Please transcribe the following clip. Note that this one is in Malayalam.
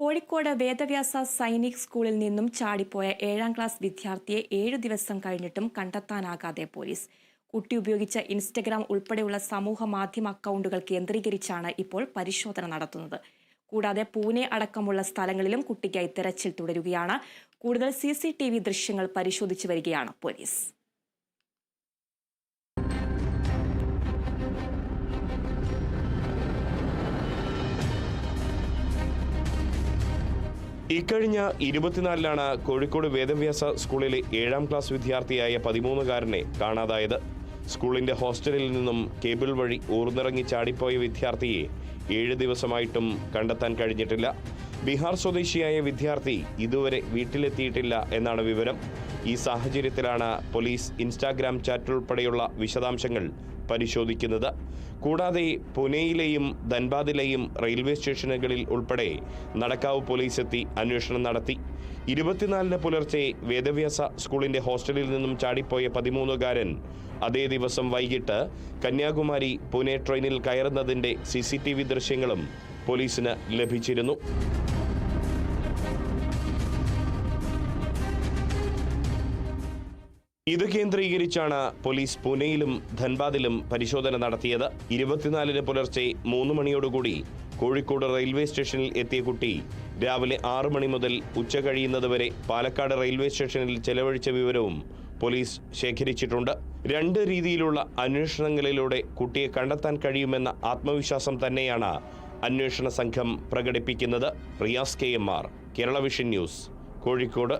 കോഴിക്കോട് വേദവ്യാസ സൈനിക് സ്കൂളിൽ നിന്നും ചാടിപ്പോയ 7ാം ക്ലാസ് വിദ്യാർത്ഥിയെ 7 ദിവസം കഴിഞ്ഞിട്ടും കണ്ടെത്താനാകാതെ പോലീസ്. കുട്ടി ഉപയോഗിച്ച ഇൻസ്റ്റഗ്രാം ഉൾപ്പെടെയുള്ള സമൂഹ മാധ്യമ അക്കൗണ്ടുകൾ കേന്ദ്രീകരിച്ചാണ് ഇപ്പോൾ പരിശോധന നടത്തുന്നത്. കൂടാതെ പൂനെ അടക്കമുള്ള സ്ഥലങ്ങളിലും കുട്ടിക്കായി തെരച്ചിൽ തുടരുകയാണ്. കൂടുതൽ CCTV ദൃശ്യങ്ങൾ പരിശോധിച്ചു വരികയാണ് പോലീസ്. ഇക്കഴിഞ്ഞ 24-നാണ് കോഴിക്കോട് വേദവ്യാസ സ്കൂളിലെ 7ാം ക്ലാസ് വിദ്യാർത്ഥിയായ 13-കാരനെ കാണാതായത്. സ്കൂളിന്റെ ഹോസ്റ്റലിൽ നിന്നും കേബിൾ വഴി ഊർന്നിറങ്ങി ചാടിപ്പോയ വിദ്യാർത്ഥിയെ 7 ദിവസമായിട്ടും കണ്ടെത്താൻ കഴിഞ്ഞിട്ടില്ല. ബീഹാർ സ്വദേശിയായ വിദ്യാർത്ഥി ഇതുവരെ വീട്ടിലെത്തിയിട്ടില്ല എന്നാണ് വിവരം. ഈ സാഹചര്യത്തിലാണ് പോലീസ് ഇൻസ്റ്റാഗ്രാം ചാറ്റ് ഉൾപ്പെടെയുള്ള വിശദാംശങ്ങൾ പരിശോധിക്കുന്നത്. കൂടാതെ പൂനെയിലെയും ധൻബാദിലെയും റെയിൽവേ സ്റ്റേഷനുകളിൽ ഉൾപ്പെടെ നടക്കാവ് പോലീസ് എത്തി അന്വേഷണം നടത്തി. 24-ന് പുലർച്ചെ വേദവ്യാസ സ്കൂളിന്റെ ഹോസ്റ്റലിൽ നിന്നും ചാടിപ്പോയ 13-കാരൻ അതേ ദിവസം വൈകിട്ട് കന്യാകുമാരി പൂനെ ട്രെയിനിൽ കയറുന്നതിന്റെ CCTV ദൃശ്യങ്ങളും പോലീസിന് ലഭിച്ചിരുന്നു. ഇത് കേന്ദ്രീകരിച്ചാണ് പോലീസ് പൂനെയിലും ധൻബാദിലും പരിശോധന നടത്തിയത്. 24-ന് പുലർച്ചെ 3 മണിയോടുകൂടി കോഴിക്കോട് റെയിൽവേ സ്റ്റേഷനിൽ എത്തിയ കുട്ടി രാവിലെ 6 മണി മുതൽ ഉച്ച കഴിയുന്നതുവരെ പാലക്കാട് റെയിൽവേ സ്റ്റേഷനിൽ ചെലവഴിച്ച വിവരവും പോലീസ് ശേഖരിച്ചിട്ടുണ്ട്. 2 രീതിയിലുള്ള അന്വേഷണങ്ങളിലൂടെ കുട്ടിയെ കണ്ടെത്താൻ കഴിയുമെന്ന ആത്മവിശ്വാസം തന്നെയാണ് അന്വേഷണ സംഘം പ്രകടിപ്പിക്കുന്നത്. Riyas KMR, Kerala vision news, Kozhikode.